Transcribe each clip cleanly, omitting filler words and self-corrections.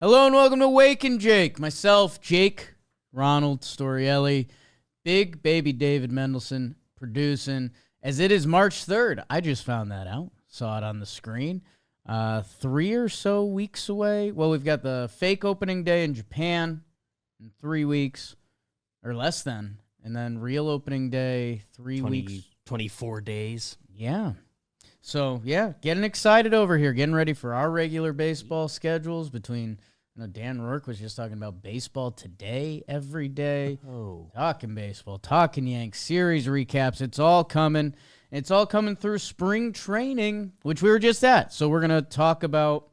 Hello and welcome to Talkin Jake. Myself, Jake, Ronald Storielli, big baby David Mendelson producing. As it is March 3rd, I just found that out. Saw it on the screen. 3 or so weeks away. Well, we've got the fake opening day in Japan in 3 weeks, or less than. And then real opening day, 3 weeks. 24 days. Yeah. So, yeah, getting excited over here, getting ready for our regular baseball schedules between, Dan Rourke was just talking about baseball today, every day. Oh. Talking baseball, talking Yanks, series recaps. It's all coming. It's all coming through spring training, which we were just at. So we're going to talk about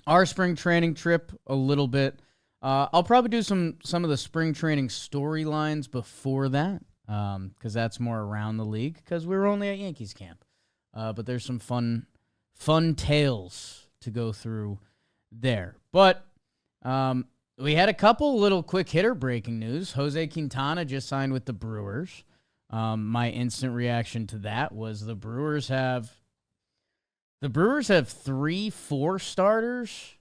our spring training trip a little bit. I'll probably do some of the spring training storylines before that, because that's more around the league, because we were only at Yankees camp. But there's some fun tales to go through there. But we had a couple little quick hitter breaking news. Jose Quintana just signed with the Brewers. My instant reaction to that was the Brewers have 3-4 starters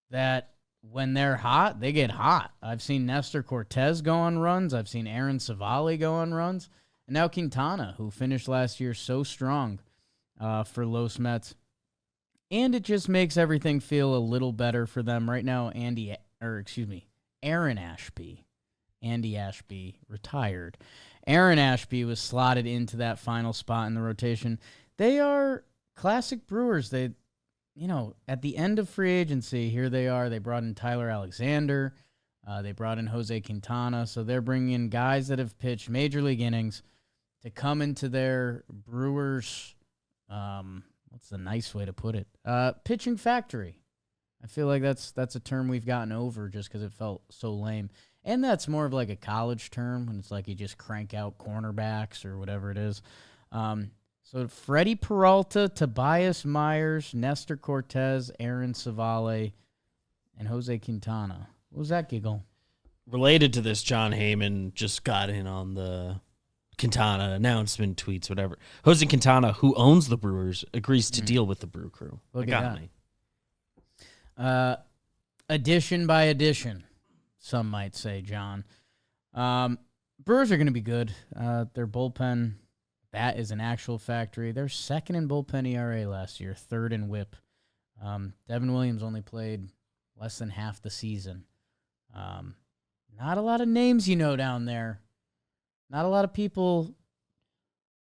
that when they're hot, they get hot. I've seen Nestor Cortez go on runs. I've seen Aaron Savali go on runs. And now Quintana, who finished last year so strong for Los Mets. And it just makes everything feel a little better for them. Right now, Aaron Ashby. Andy Ashby retired. Aaron Ashby was slotted into that final spot in the rotation. They are classic Brewers. They, at the end of free agency, here they are. They brought in Tyler Alexander. They brought in Jose Quintana. So they're bringing in guys that have pitched major league innings to come into their Brewers, what's the nice way to put it? Pitching factory. I feel like that's a term we've gotten over just because it felt so lame. And that's more of like a college term when it's like you just crank out cornerbacks or whatever it is. So Freddie Peralta, Tobias Myers, Nestor Cortez, Aaron Savale, and Jose Quintana. What was that giggle? Related to this, John Heyman just got in on the Quintana announcement tweets, whatever. Jose Quintana, who owns the Brewers, agrees to deal with the Brew Crew. Look at that. Addition by addition, some might say, John. Brewers are going to be good. Their bullpen, that is an actual factory. They're second in bullpen ERA last year, third in WHIP. Devin Williams only played less than half the season. Not a lot of names down there. Not a lot of people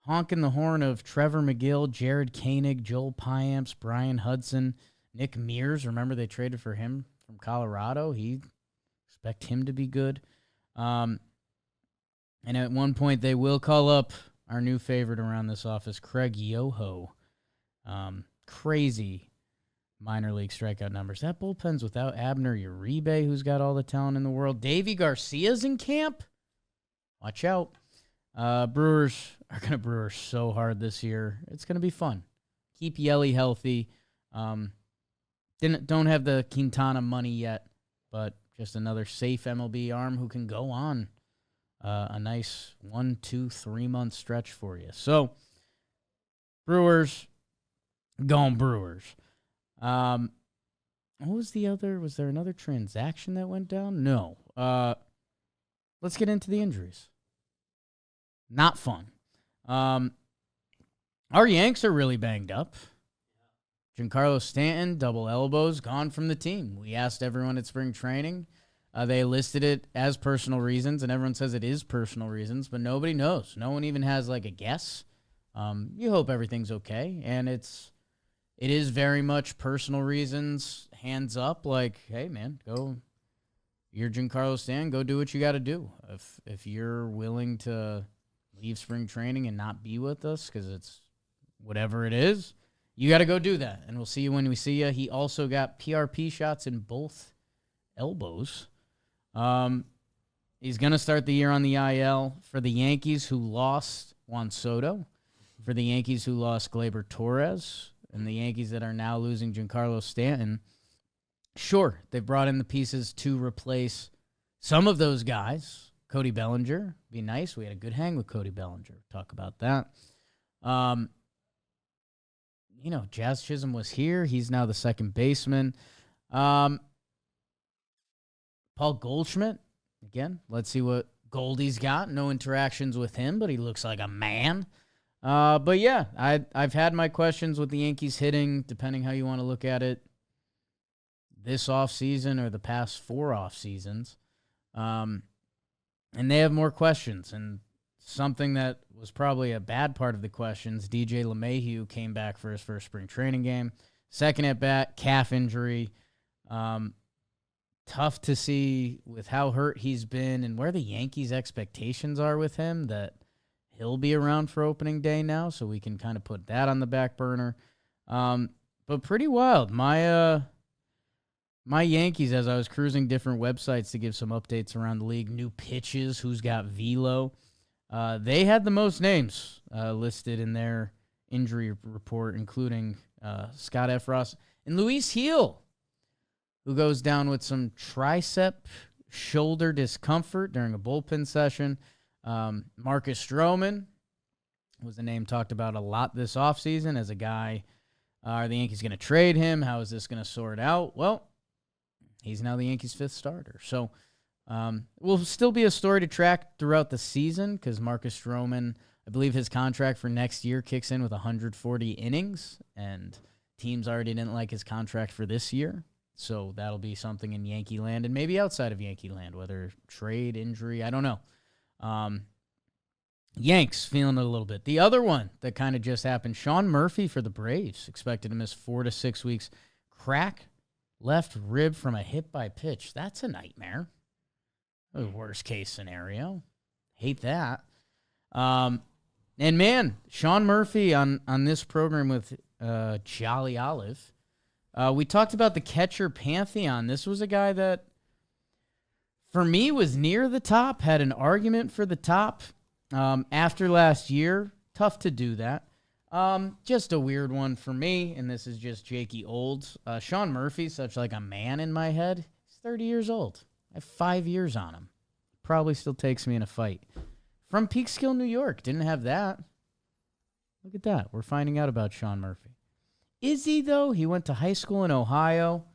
honking the horn of Trevor McGill, Jared Koenig, Joel Piamps, Brian Hudson, Nick Mears. Remember they traded for him from Colorado? Expect him to be good. And at one point they will call up our new favorite around this office, Craig Yoho. Crazy minor league strikeout numbers. That bullpen's without Abner Uribe, who's got all the talent in the world. Davy Garcia's in camp. Watch out. Brewers are going to brewer so hard this year. It's going to be fun. Keep Yelly healthy. Don't have the Quintana money yet, but just another safe MLB arm who can go on a nice 1, 2, 3 month stretch for you. So, Brewers, going Brewers. What was the other? Was there another transaction that went down? No. Let's get into the injuries. Not fun. Our Yanks are really banged up. Giancarlo Stanton, double elbows, gone from the team. We asked everyone at spring training. They listed it as personal reasons, and everyone says it is personal reasons, but nobody knows. No one even has like a guess. You hope everything's okay, and it is very much personal reasons. Hands up, like, hey man, go. You're Giancarlo Stanton. Go do what you got to do. If you're willing to leave spring training and not be with us because it's whatever it is, you got to go do that. And we'll see you when we see you. He also got PRP shots in both elbows. He's going to start the year on the IL for the Yankees, who lost Juan Soto, for the Yankees who lost Gleyber Torres, and the Yankees that are now losing Giancarlo Stanton. Sure, they brought in the pieces to replace some of those guys. Cody Bellinger, be nice. We had a good hang with Cody Bellinger. Talk about that. Jazz Chisholm was here. He's now the second baseman. Paul Goldschmidt, again, let's see what Goldie's got. No interactions with him, but he looks like a man. But yeah, I've had my questions with the Yankees hitting, depending how you want to look at it, this offseason or the past 4 off seasons. And they have more questions. And something that was probably a bad part of the questions, DJ LeMahieu came back for his first spring training game. Second at bat, calf injury. Tough to see with how hurt he's been and where the Yankees' expectations are with him that he'll be around for opening day now, so we can kind of put that on the back burner. But pretty wild. My Yankees, as I was cruising different websites to give some updates around the league, new pitches, who's got velo, they had the most names listed in their injury report, including Scott F. Ross and Luis Heel, who goes down with some tricep shoulder discomfort during a bullpen session. Marcus Stroman was a name talked about a lot this offseason as a guy. Are the Yankees going to trade him? How is this going to sort out? Well, he's now the Yankees' 5th starter. So will still be a story to track throughout the season because Marcus Stroman, I believe his contract for next year kicks in with 140 innings, and teams already didn't like his contract for this year. So that'll be something in Yankee land and maybe outside of Yankee land, whether trade, injury, I don't know. Yanks feeling it a little bit. The other one that kind of just happened, Sean Murphy for the Braves, expected to miss 4 to 6 weeks. Crack left rib from a hit by pitch. That's a nightmare. A worst case scenario. Hate that. And man, Sean Murphy on this program with Jolly Olive. We talked about the catcher pantheon. This was a guy that, for me, was near the top, had an argument for the top after last year. Tough to do that. Just a weird one for me, and this is just Jakey Olds. Sean Murphy, such like a man in my head. He's 30 years old. I have 5 years on him. Probably still takes me in a fight. From Peekskill, New York. Didn't have that. Look at that. We're finding out about Sean Murphy. Is he, though? He went to high school in Ohio,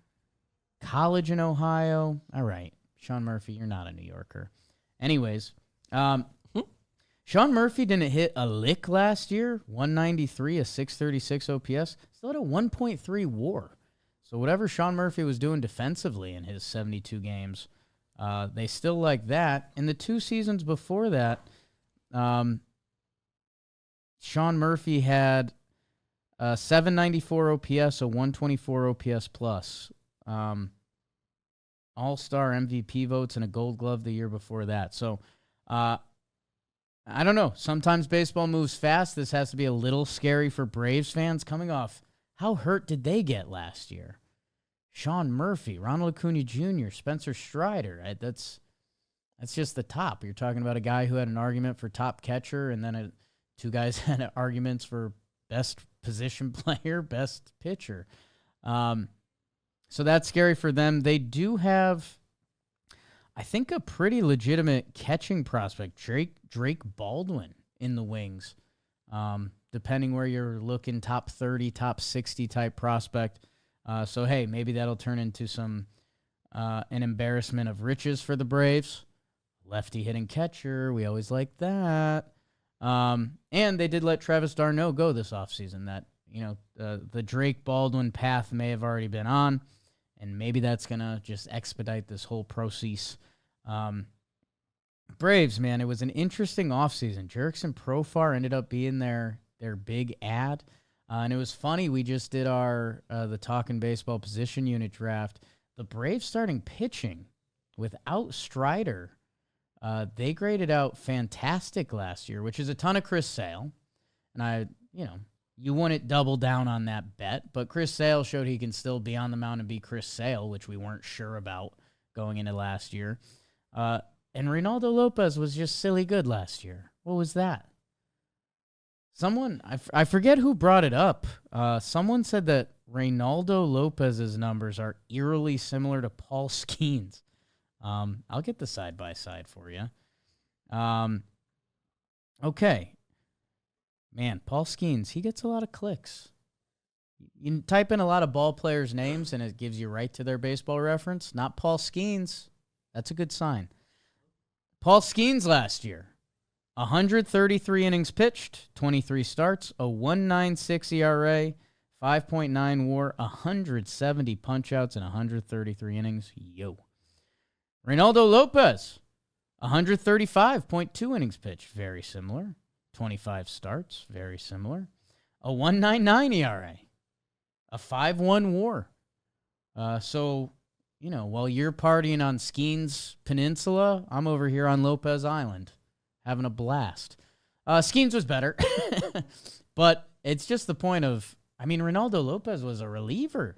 college in Ohio. All right. Sean Murphy, you're not a New Yorker. Anyways, Sean Murphy didn't hit a lick last year. 193, a 636 OPS. Still had a 1.3 WAR. So whatever Sean Murphy was doing defensively in his 72 games, they still like that. In the 2 seasons before that, Sean Murphy had 794 OPS, a 124 OPS plus. All-Star MVP votes and a Gold Glove the year before that. So, I don't know. Sometimes baseball moves fast. This has to be a little scary for Braves fans coming off. How hurt did they get last year? Sean Murphy, Ronald Acuna Jr., Spencer Strider. Right? That's just the top. You're talking about a guy who had an argument for top catcher, and then 2 guys had arguments for best position player, best pitcher. So that's scary for them. They do have, I think, a pretty legitimate catching prospect, Drake Baldwin, in the wings. Depending where you're looking, top 30, top 60 type prospect. So, hey, maybe that'll turn into an embarrassment of riches for the Braves. Lefty hitting catcher, we always like that. And they did let Travis d'Arnaud go this offseason. That, the Drake Baldwin path may have already been on, and maybe that's going to just expedite this whole process. Braves, man, it was an interesting offseason. Jerickson Profar ended up being their big ad. And it was funny, we just did the Talkin Baseball position unit draft. The Braves starting pitching without Strider, they graded out fantastic last year, which is a ton of Chris Sale. And you wouldn't double down on that bet, but Chris Sale showed he can still be on the mound and be Chris Sale, which we weren't sure about going into last year. And Reynaldo Lopez was just silly good last year. What was that? Someone, I forget who brought it up. Someone said that Reynaldo Lopez's numbers are eerily similar to Paul Skeens. I'll get the side-by-side for you. Okay. Man, Paul Skeens, he gets a lot of clicks. You type in a lot of ball players' names, and it gives you right to their baseball reference. Not Paul Skeens. That's a good sign. Paul Skeens last year, 133 innings pitched, 23 starts, a 1.96 ERA, 5.9 WAR, 170 punch-outs in 133 innings. Yo. Reynaldo Lopez, 135.2 innings pitched, very similar. 25 starts, very similar. A 1.99 ERA, a 5.1 WAR. So, while you're partying on Skeens Peninsula, I'm over here on Lopez Island having a blast. Skeens was better, but it's just the point of, Reynaldo Lopez was a reliever.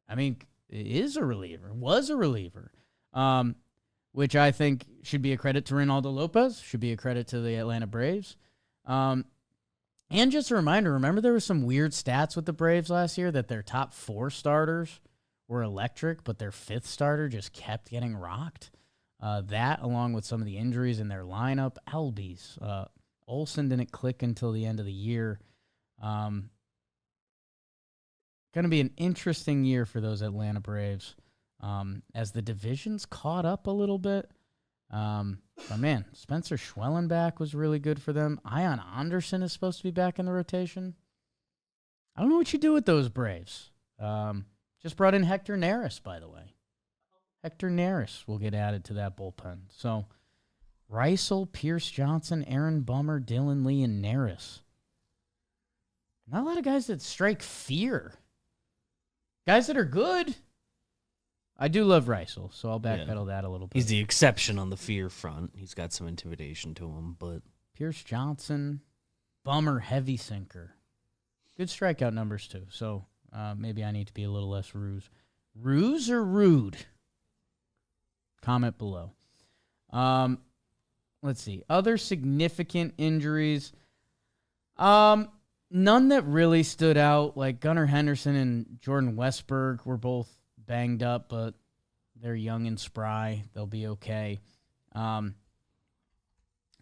Was a reliever, which I think should be a credit to Reynaldo Lopez, should be a credit to the Atlanta Braves. And just a reminder, remember there were some weird stats with the Braves last year that their top 4 starters were electric, but their 5th starter just kept getting rocked. That, along with some of the injuries in their lineup, Albies. Olsen didn't click until the end of the year. Going to be an interesting year for those Atlanta Braves as the division's caught up a little bit. But man, Spencer Schwellenbach was really good for them. Ian Anderson is supposed to be back in the rotation. I don't know what you do with those Braves. Just brought in Hector Neris, by the way. Hector Neris will get added to that bullpen. So, Reisel, Pierce Johnson, Aaron Bummer, Dylan Lee, and Neris. Not a lot of guys that strike fear. Guys that are good. I do love Reisel, so I'll backpedal that a little bit. He's the exception on the fear front. He's got some intimidation to him, but Pierce Johnson, Bummer, heavy sinker. Good strikeout numbers, too. So, maybe I need to be a little less ruse. Ruse or rude? Comment below. Let's see. Other significant injuries. None that really stood out. Like Gunnar Henderson and Jordan Westberg were both banged up, but they're young and spry. They'll be okay. I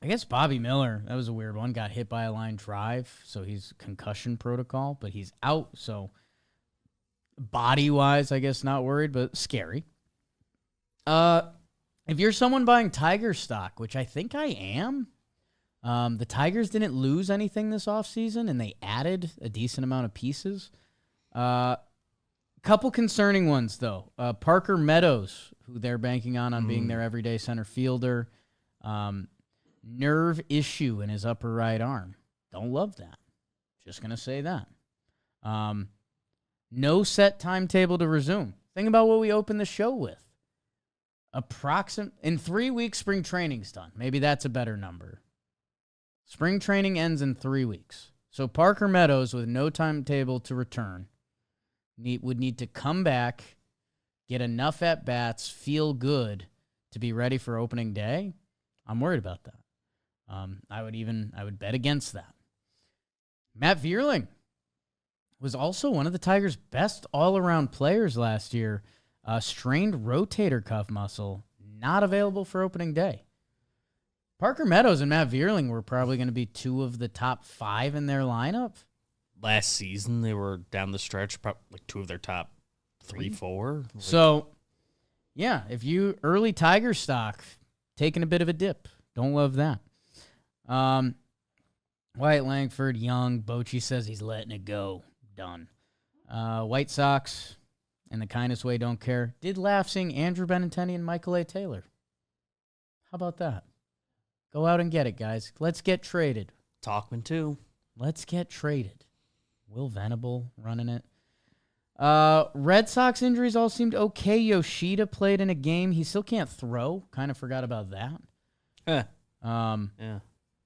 guess Bobby Miller, that was a weird one, got hit by a line drive, so he's concussion protocol, but he's out, so body-wise, I guess not worried, but scary. If you're someone buying Tiger stock, which I think I am, the Tigers didn't lose anything this offseason, and they added a decent amount of pieces. Couple concerning ones, though. Parker Meadows, who they're banking on being their everyday center fielder. Nerve issue in his upper right arm. Don't love that. Just going to say that. No set timetable to resume. Think about what we opened the show with. In 3 weeks, spring training's done. Maybe that's a better number. Spring training ends in 3 weeks. So Parker Meadows, with no timetable to return, would need to come back, get enough at-bats, feel good to be ready for opening day. I'm worried about that. I would bet against that. Matt Vierling was also one of the Tigers' best all-around players last year. Strained rotator cuff muscle, not available for opening day. Parker Meadows and Matt Vierling were probably going to be 2 of the top 5 in their lineup. Last season, they were down the stretch, probably like 2 of their top 3, 4. So, yeah, if you early Tiger stock, taking a bit of a dip. Don't love that. Wyatt Langford, Young, Bochy says he's letting it go. Done. White Sox, in the kindest way, don't care. Did laugh seeing Andrew Benintendi and Michael A. Taylor. How about that? Go out and get it, guys. Let's get traded. Talkman, too. Let's get traded. Will Venable running it. Red Sox injuries all seemed okay. Yoshida played in a game. He still can't throw. Kind of forgot about that.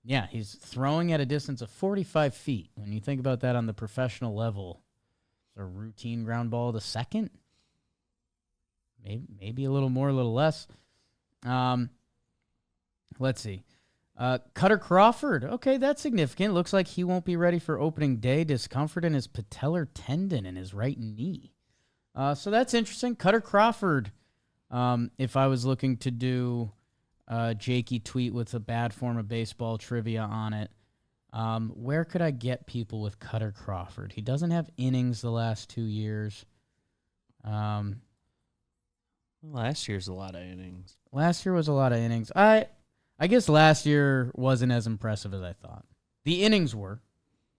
Yeah, he's throwing at a distance of 45 feet. When you think about that on the professional level, it's a routine ground ball to second. Maybe a little more, a little less. Let's see. Cutter Crawford. Okay, that's significant. Looks like he won't be ready for opening day. Discomfort in his patellar tendon in his right knee. So that's interesting. Cutter Crawford, if I was looking to do a Jakey tweet with a bad form of baseball trivia on it, where could I get people with Cutter Crawford? He doesn't have innings the last 2 years. Last year's a lot of innings. Last year was a lot of innings. I guess last year wasn't as impressive as I thought. The innings were.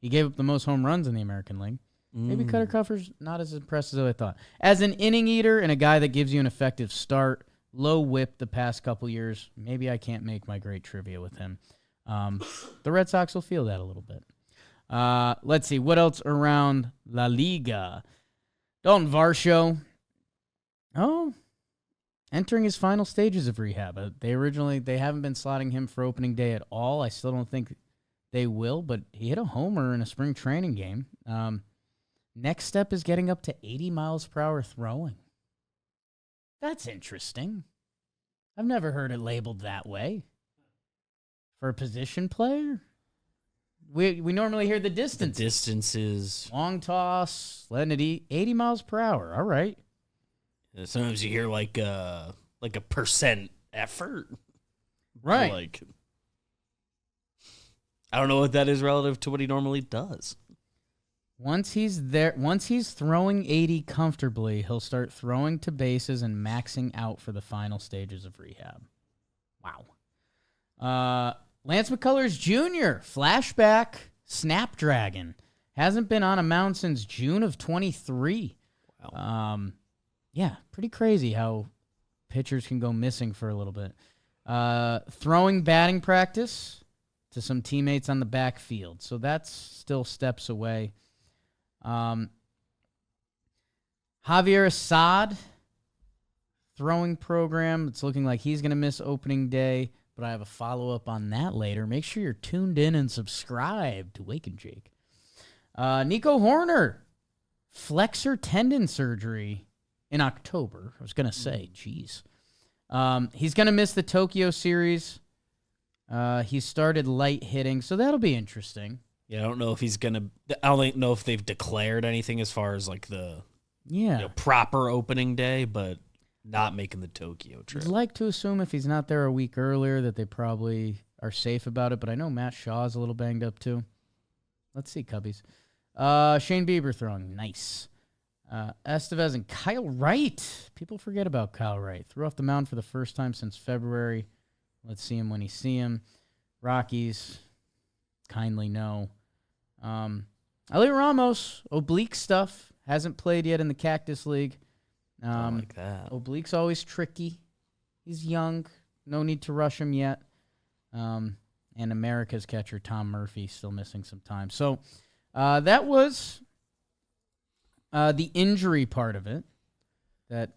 He gave up the most home runs in the American League. Maybe Cutter Cuffer's not as impressive as I thought. As an inning eater and a guy that gives you an effective start, low whip the past couple years, maybe I can't make my great trivia with him. The Red Sox will feel that a little bit. Let's see. What else around La Liga? Dalton Varsho. Oh, entering his final stages of rehab. They haven't been slotting him for opening day at all. I still don't think they will, but he hit a homer in a spring training game. Next step is getting up to 80 miles per hour throwing. That's interesting. I've never heard it labeled that way. For a position player? We normally hear the distance. The distances. Long toss, letting it eat. 80 miles per hour. All right. Sometimes you hear like a percent effort. Right. Like, I don't know what that is relative to what he normally does. Once he's throwing 80 comfortably, he'll start throwing to bases and maxing out for the final stages of rehab. Wow. Lance McCullers Jr., flashback, Snapdragon. Hasn't been on a mound since June of 23. Wow. Yeah, pretty crazy how pitchers can go missing for a little bit. Throwing batting practice to some teammates on the backfield. So that's still steps away. Javier Assad throwing program. It's looking like he's going to miss opening day, but I have a follow-up on that later. Make sure you're tuned in and subscribed to Talkin Jake. Nico Horner, flexor tendon surgery in October. I was going to say, geez. He's going to miss the Tokyo series. He started light hitting, so that'll be interesting. Yeah, I don't know if I don't know if they've declared anything as far as like the proper opening day, but not making the Tokyo trip. I'd like to assume if he's not there a week earlier that they probably are safe about it, but I know Matt Shaw's a little banged up too. Let's see, Cubbies. Shane Bieber throwing. Nice. Estevez and Kyle Wright. People forget about Kyle Wright. Threw off the mound for the first time since February. Let's see him when he see him. Rockies, kindly no. Elliot Ramos, oblique stuff. Hasn't played yet in the Cactus League. Don't like that. Oblique's always tricky. He's young. No need to rush him yet. And America's catcher, Tom Murphy, still missing some time. So that was the injury part of it. That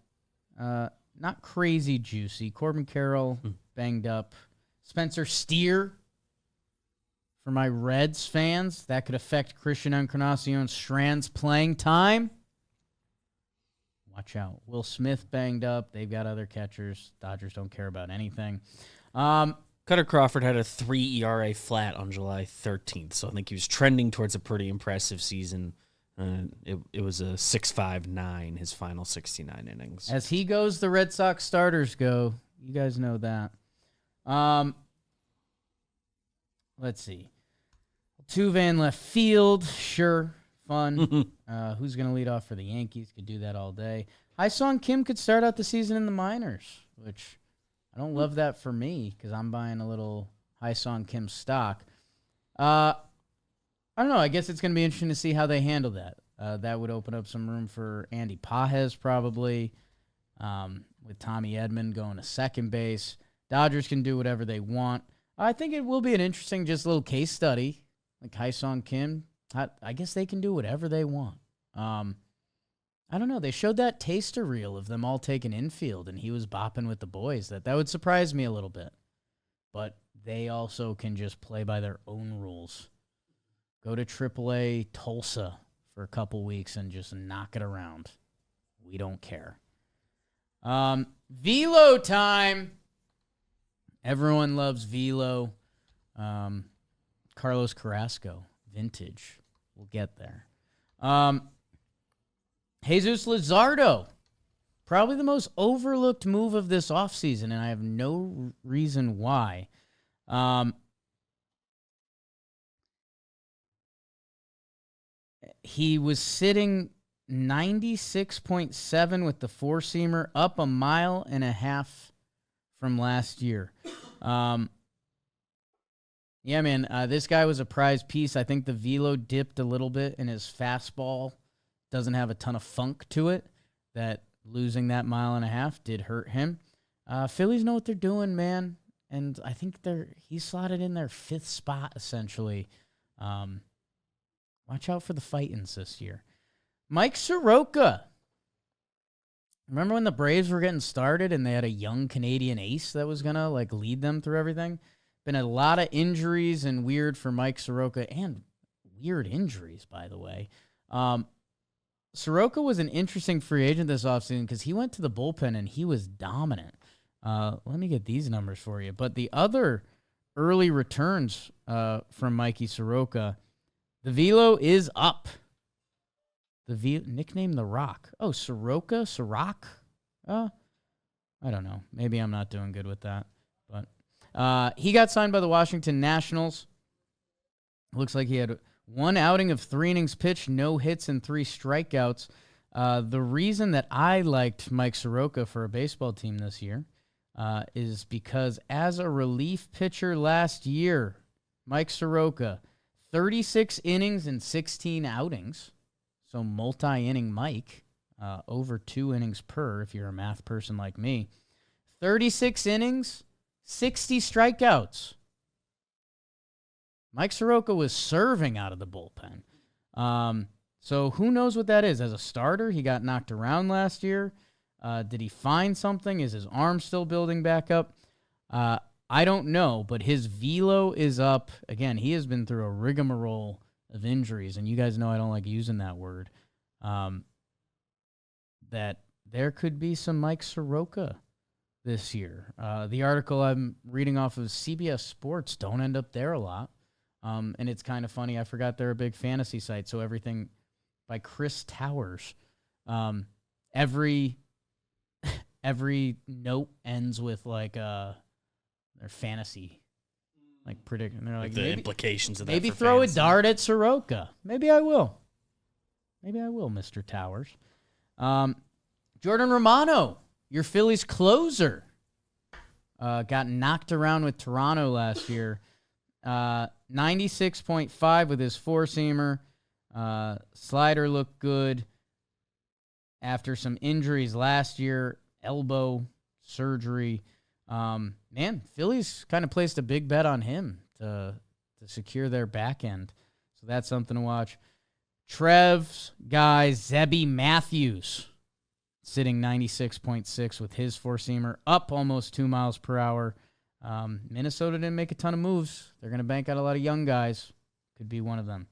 not crazy juicy. Corbin Carroll banged up. Spencer Steer. For my Reds fans, that could affect Christian Encarnacion Strand's playing time. Watch out. Will Smith banged up. They've got other catchers. Dodgers don't care about anything. Cutter Crawford had a 3 ERA flat on July 13th, so I think he was trending towards a pretty impressive season. It was a 6.59, his final 69 innings. As he goes, the Red Sox starters go. You guys know that. Let's see. Altuve in left field. Sure. Fun. Who's going to lead off for the Yankees? Could do that all day. Hai-Sung Kim could start out the season in the minors, which I don't love that for me because I'm buying a little Hai-Sung Kim stock. I don't know. I guess it's going to be interesting to see how they handle that. That would open up some room for Andy Pages probably, with Tommy Edman going to second base. Dodgers can do whatever they want. I think it will be an interesting just little case study. Like Hai-Sung Kim, I guess they can do whatever they want. I don't know. They showed that taster reel of them all taking infield, and he was bopping with the boys. That would surprise me a little bit. But they also can just play by their own rules. Go to AAA Tulsa for a couple weeks and just knock it around. We don't care. Velo time. Everyone loves Velo. Carlos Carrasco, vintage. We'll get there. Jesus Luzardo, probably the most overlooked move of this offseason, and I have no reason why. He was sitting 96.7 with the four-seamer, up 1.5 miles from last year. Yeah, man, this guy was a prize piece. I think the velo dipped a little bit, and his fastball doesn't have a ton of funk to it. That losing that 1.5 miles did hurt him. Phillies know what they're doing, man, and I think he's slotted in their 5th spot, essentially. Watch out for the Fightins this year. Mike Soroka. Remember when the Braves were getting started and they had a young Canadian ace that was going to lead them through everything? Been a lot of injuries and weird for Mike Soroka, and weird injuries, by the way. Soroka was an interesting free agent this offseason because he went to the bullpen and he was dominant. Let me get these numbers for you. But the other early returns from Mikey Soroka, the velo is up. Nickname The Rock. Oh, Soroka? Soroc? I don't know. Maybe I'm not doing good with that. But he got signed by the Washington Nationals. Looks like he had 1 outing of 3 innings pitched, no hits, and 3 strikeouts. The reason that I liked Mike Soroka for a baseball team this year is because as a relief pitcher last year, Mike Soroka, 36 innings and 16 outings. So multi-inning Mike, over 2 innings per if you're a math person like me. 36 innings, 60 strikeouts. Mike Soroka was serving out of the bullpen. So who knows what that is? As a starter, he got knocked around last year. Did he find something? Is his arm still building back up? I don't know, but his velo is up. Again, he has been through a rigmarole of injuries, and you guys know I don't like using that word. That there could be some Mike Soroka this year. The article I'm reading off of CBS Sports don't end up there a lot. And it's kind of funny. I forgot they're a big fantasy site. So everything by Chris Towers. Every note ends with their fantasy prediction. They're the implications of that. Maybe for throw fans. a dart at Soroka. Maybe I will, Mr. Towers. Jordan Romano, your Phillies closer, got knocked around with Toronto last year. 96.5 with his four-seamer. Slider looked good after some injuries last year, elbow surgery. Man, Phillies kind of placed a big bet on him to secure their back end. So that's something to watch. Trev's guy, Zebby Matthews, sitting 96.6 with his four-seamer, up almost 2 miles per hour. Minnesota didn't make a ton of moves. They're going to bank out a lot of young guys. Could be one of them.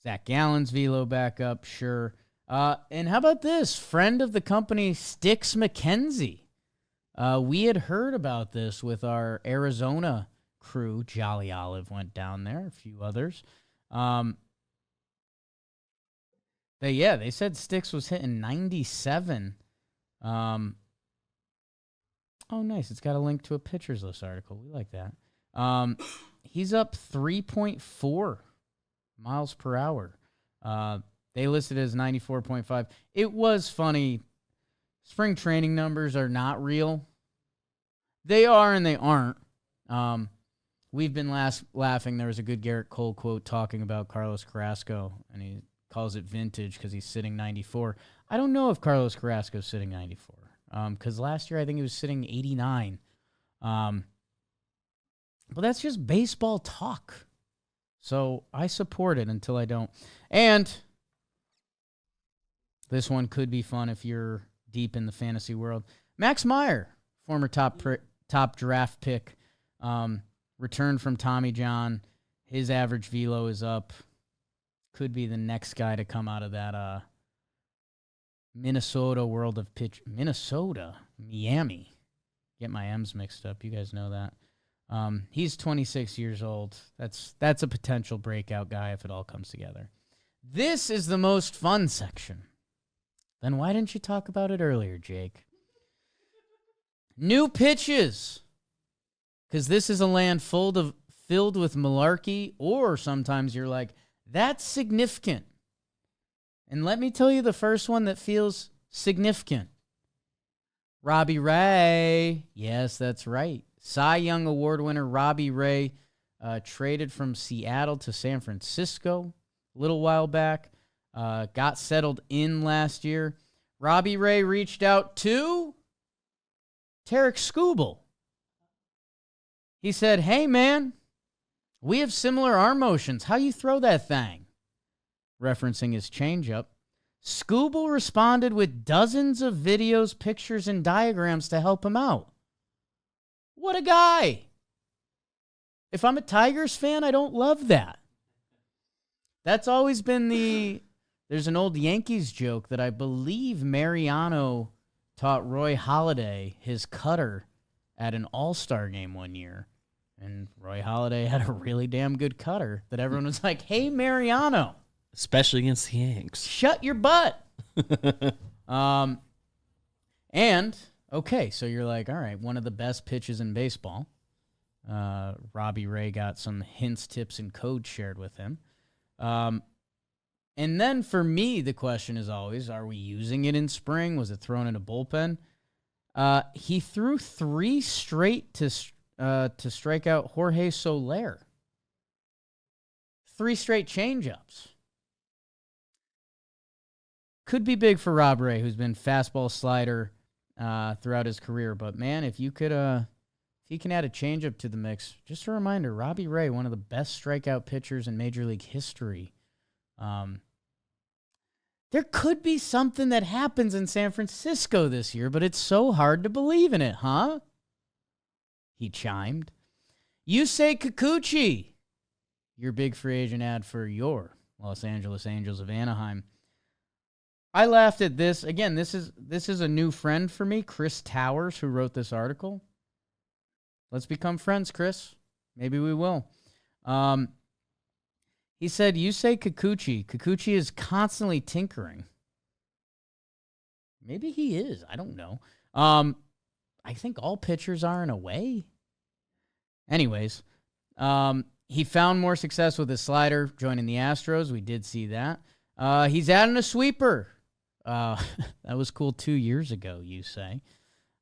Zach Gallen's velo back up, sure. And how about this? Friend of the company, Styx McKenzie. We had heard about this with our Arizona crew. Jolly Olive went down there, a few others. They said Styx was hitting 97. Oh, nice. It's got a link to a pitcher's list article. We like that. He's up 3.4 miles per hour. They listed it as 94.5. It was funny. Spring training numbers are not real. They are and they aren't. We've been laughing. There was a good Garrett Cole quote talking about Carlos Carrasco, and he calls it vintage because he's sitting 94. I don't know if Carlos Carrasco's sitting 94. Because last year I think he was sitting 89. But that's just baseball talk. So I support it until I don't. And this one could be fun if you're deep in the fantasy world. Max Meyer, former top draft pick, returned from Tommy John. His average velo is up. Could be the next guy to come out of that Minnesota world of pitch. Miami. Get my M's mixed up. You guys know that. He's 26 years old. That's a potential breakout guy if it all comes together. This is the most fun section. Then why didn't you talk about it earlier, Jake? New pitches. Because this is a land filled with malarkey, or sometimes you're like, That's significant. And let me tell you the first one that feels significant. Robbie Ray. Yes, that's right. Cy Young Award winner Robbie Ray traded from Seattle to San Francisco a little while back. Got settled in last year. Robbie Ray reached out to Tarek Skubal. He said, hey, man, we have similar arm motions. How you throw that thing? Referencing his changeup. Skubal responded with dozens of videos, pictures, and diagrams to help him out. What a guy. If I'm a Tigers fan, I don't love that. That's always been there's an old Yankees joke that I believe Mariano taught Roy Halladay his cutter at an All-Star game one year. And Roy Halladay had a really damn good cutter that everyone was like, hey, Mariano. Especially against the Yanks. Shut your butt. And, okay, so you're like, all right, one of the best pitches in baseball. Robbie Ray got some hints, tips, and codes shared with him. And then for me, the question is always, are we using it in spring? Was it thrown in a bullpen? He threw 3 straight to strike out Jorge Soler. 3 straight changeups. Could be big for Rob Ray, who's been fastball slider throughout his career. But, man, if you could, if he can add a changeup to the mix, just a reminder, Robbie Ray, one of the best strikeout pitchers in Major League history. There could be something that happens in San Francisco this year, but it's so hard to believe in it, huh? He chimed. Yusei Kikuchi, your big free agent ad for your Los Angeles Angels of Anaheim. I laughed at this. Again, this is a new friend for me, Chris Towers, who wrote this article. Let's become friends, Chris. Maybe we will. He said, Yusei Kikuchi. Kikuchi is constantly tinkering. Maybe he is. I don't know. I think all pitchers are in a way. Anyways, he found more success with his slider joining the Astros. We did see that. He's adding a sweeper. That was cool 2 years ago, you say.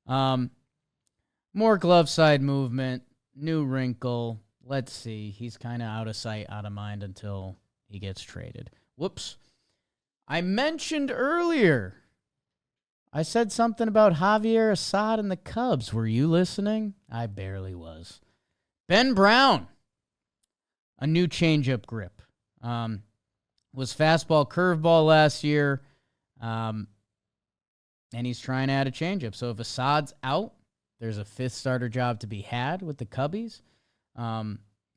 More glove side movement, new wrinkle. Let's see. He's kind of out of sight, out of mind until he gets traded. Whoops. I mentioned earlier, I said something about Javier Assad and the Cubs. Were you listening? I barely was. Ben Brown, a new changeup grip. Was fastball, curveball last year. And he's trying to add a changeup. So if Assad's out, there's a 5th starter job to be had with the Cubbies.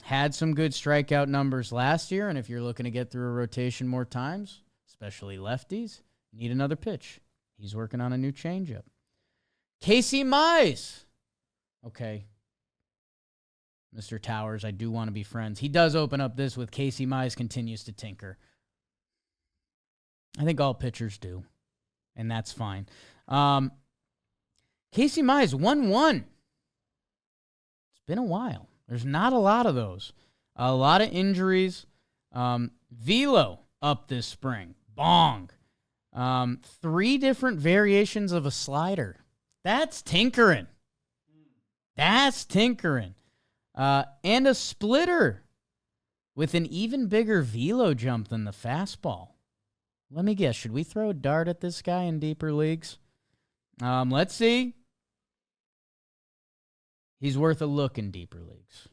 Had some good strikeout numbers last year, and if you're looking to get through a rotation more times, especially lefties, need another pitch. He's working on a new changeup. Casey Mize. Okay. Mr. Towers, I do want to be friends. He does open up this with Casey Mize continues to tinker. I think all pitchers do, and that's fine. Casey Mize, 1-1. It's been a while. There's not a lot of those. A lot of injuries. Velo up this spring. Bong. 3 different variations of a slider. That's tinkering. That's tinkering. And a splitter with an even bigger velo jump than the fastball. Let me guess. Should we throw a dart at this guy in deeper leagues? Let's see. He's worth a look in deeper leagues.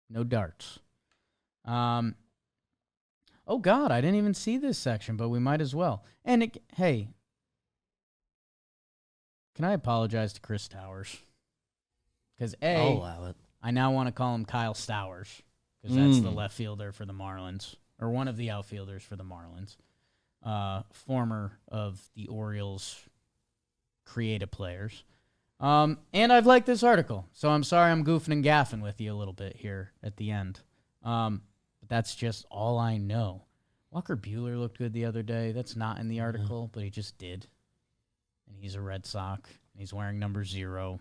No darts. Oh, God, I didn't even see this section, but we might as well. And, hey, can I apologize to Chris Towers? Because, I'll allow it. I now want to call him Kyle Stowers, because that's the left fielder for the Marlins, or one of the outfielders for the Marlins. Former of the Orioles creative players. And I've liked this article, so I'm sorry I'm goofing and gaffing with you a little bit here at the end. But that's just all I know. Walker Buehler looked good the other day. That's not in the article, but he just did. And he's a Red Sox. And he's wearing number 0.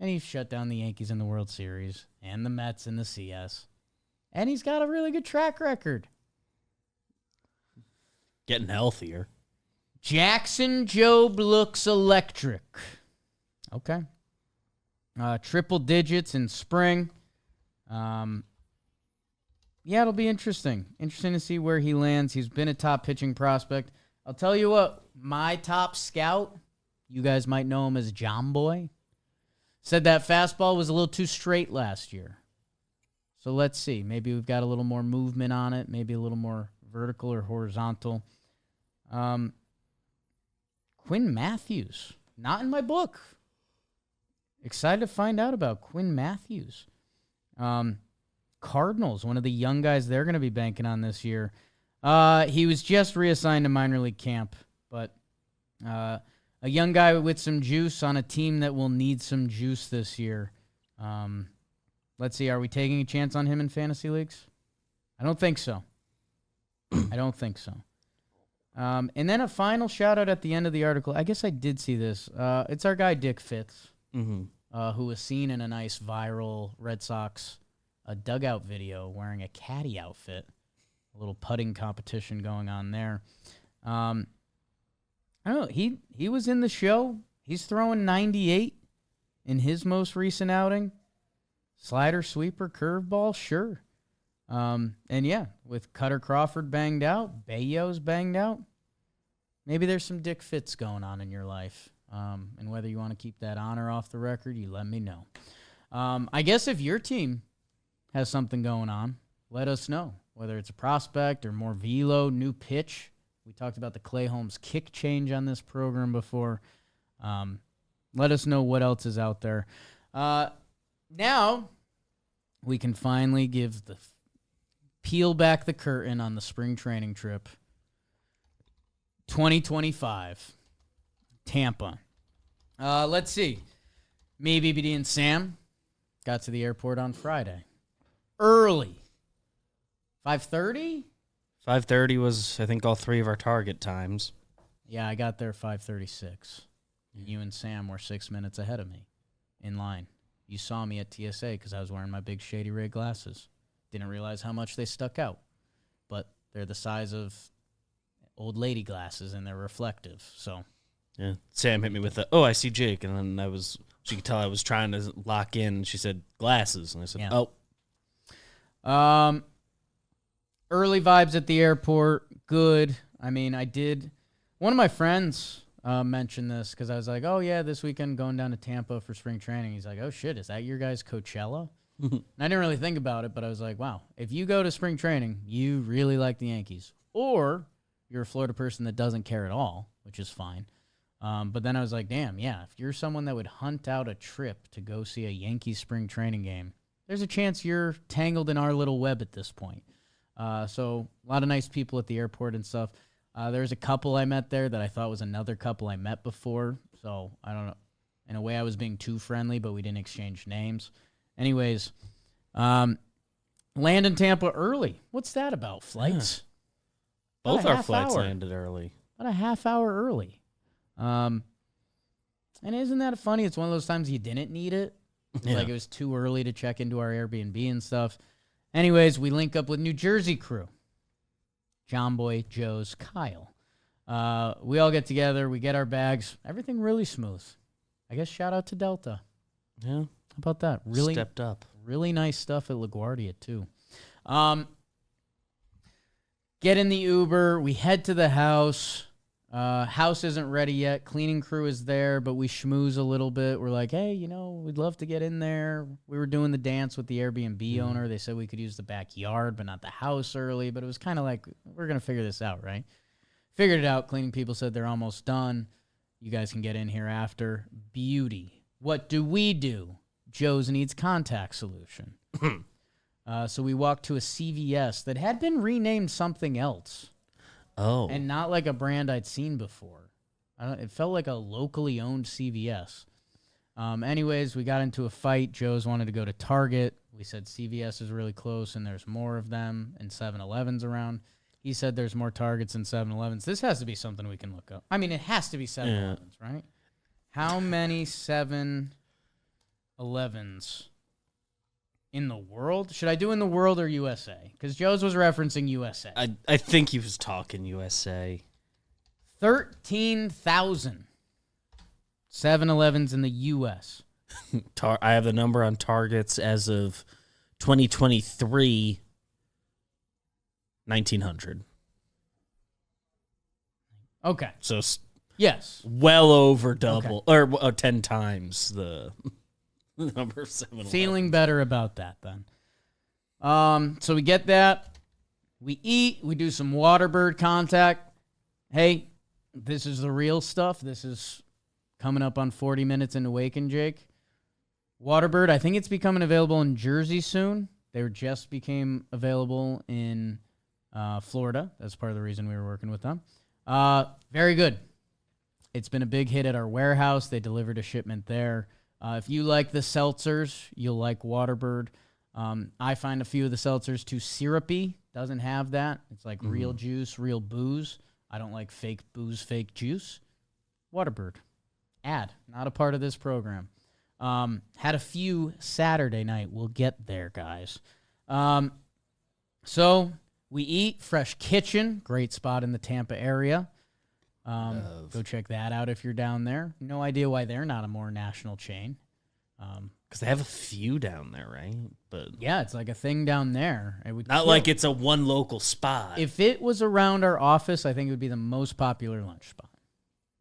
And he shut down the Yankees in the World Series and the Mets in the CS. And he's got a really good track record. Getting healthier. Jackson Jobe looks electric. Okay. Triple digits in spring. Yeah, it'll be interesting. Interesting to see where he lands. He's been a top pitching prospect. I'll tell you what, my top scout, you guys might know him as John Boy, said that fastball was a little too straight last year. So let's see. Maybe we've got a little more movement on it, maybe a little more vertical or horizontal. Quinn Matthews, not in my book. Excited to find out about Quinn Matthews. Cardinals, one of the young guys they're going to be banking on this year. He was just reassigned to minor league camp, but a young guy with some juice on a team that will need some juice this year. Let's see, are we taking a chance on him in fantasy leagues? I don't think so. I don't think so. And then a final shout-out at the end of the article. I guess I did see this. It's our guy Dick Fitz, who was seen in a nice viral Red Sox dugout video wearing a caddy outfit. A little putting competition going on there. I don't know. He was in the show. He's throwing 98 in his most recent outing. Slider, sweeper, curveball, sure. And yeah, with Cutter Crawford banged out, Bayo's banged out, maybe there's some Dick Fitz going on in your life. And whether you want to keep that on or off the record, you let me know. I guess if your team has something going on, let us know. Whether it's a prospect or more velo, new pitch. We talked about the Clay Holmes kick change on this program before. Let us know what else is out there. Now we can finally peel back the curtain on the spring training trip. 2025, Tampa. Let's see. Me, BBD, and Sam got to the airport on Friday. Early. 5:30? 5:30 was, I think, all three of our target times. Yeah, I got there 5:36. You and Sam were 6 minutes ahead of me in line. You saw me at TSA because I was wearing my big Shady Ray glasses. Didn't realize how much they stuck out. But they're the size of old lady glasses, and they're reflective. So, yeah. Sam hit me with I see Jake. And then she could tell I was trying to lock in. She said, glasses. And I said, yeah. Early vibes at the airport, good. I mean, one of my friends mentioned this because I was like, oh, yeah, this weekend going down to Tampa for spring training. He's like, oh, shit, is that your guys' Coachella? And I didn't really think about it, but I was like, wow, if you go to spring training, you really like the Yankees. Or you're a Florida person that doesn't care at all, which is fine. But then I was like, damn, yeah, if you're someone that would hunt out a trip to go see a Yankees spring training game, there's a chance you're tangled in our little web at this point. So a lot of nice people at the airport and stuff. There's a couple I met there that I thought was another couple I met before. So I don't know. In a way, I was being too friendly, but we didn't exchange names. Anyways, land in Tampa early. What's that about? Flights? Yeah. Both our flights landed early. About a half hour early. And isn't that funny? It's one of those times you didn't need it. Yeah. Like it was too early to check into our Airbnb and stuff. Anyways, we link up with New Jersey crew. John Boy, Joe's, Kyle. We all get together. We get our bags. Everything really smooth. I guess shout out to Delta. Yeah. How about that? Really stepped up. Really nice stuff at LaGuardia, too. Get in the Uber. We head to the house. House isn't ready yet. Cleaning crew is there, but we schmooze a little bit. We're like, hey, we'd love to get in there. We were doing the dance with the Airbnb owner. They said we could use the backyard, but not the house early. But it was kind of like, we're going to figure this out, right? Figured it out. Cleaning people said they're almost done. You guys can get in here after. Beauty. What do? Joe's needs contact solution. So we walked to a CVS that had been renamed something else. Oh. And not like a brand I'd seen before. It felt like a locally owned CVS. Anyways, we got into a fight. Joe's wanted to go to Target. We said CVS is really close and there's more of them and 7-Elevens around. He said there's more Targets than 7-Elevens. This has to be something we can look up. I mean, it has to be 7-Elevens, right? How many 7-Elevens In the world? Should I do in the world or USA? Because Joe's was referencing USA. I think he was talking USA. 13,000 7-Elevens in the U.S. I have the number on targets as of 2023, 1,900. Okay. So yes, well over double or 10 times the number of 7-Elevens. Feeling better about that then. So we get that. We eat. We do some Waterbird contact. Hey, this is the real stuff. This is coming up on 40 minutes into Talkin Jake. Waterbird, I think it's becoming available in Jersey soon. They just became available in Florida. That's part of the reason we were working with them. Very good. It's been a big hit at our warehouse. They delivered a shipment there. If you like the seltzers, you'll like Waterbird. I find a few of the seltzers too syrupy. Doesn't have that. It's like real juice, real booze. I don't like fake booze, fake juice. Waterbird. Not a part of this program. Had a few Saturday night. We'll get there, guys. So we eat. Fresh Kitchen. Great spot in the Tampa area. Go check that out if you're down there. No idea why they're not a more national chain. Because they have a few down there, right? But yeah, it's like a thing down there. It would not like it's a one local spot. If it was around our office, I think it would be the most popular lunch spot.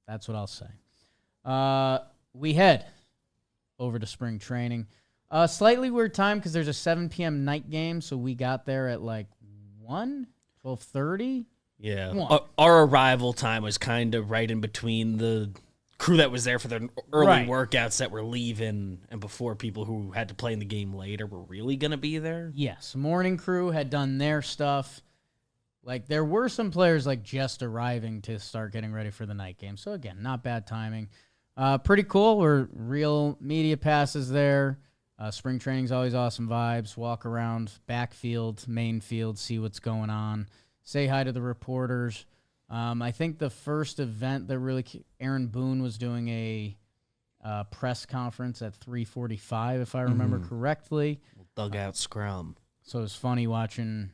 That's what I'll say. We head over to spring training. Slightly weird time because there's a 7 p.m. night game, so we got there at like 12:30. Yeah. Our arrival time was kind of right in between the crew that was there for the early workouts that were leaving and before people who had to play in the game later were really going to be there. Yes. Morning crew had done their stuff. Like, there were some players, like, just arriving to start getting ready for the night game. So, again, not bad timing. Pretty cool. We're real media passes there. Spring training's always awesome vibes. Walk around backfield, main field, see what's going on. Say hi to the reporters. I think the first event that really Aaron Boone was doing a press conference at 3:45, if I remember correctly. Dugout scrum. So it was funny watching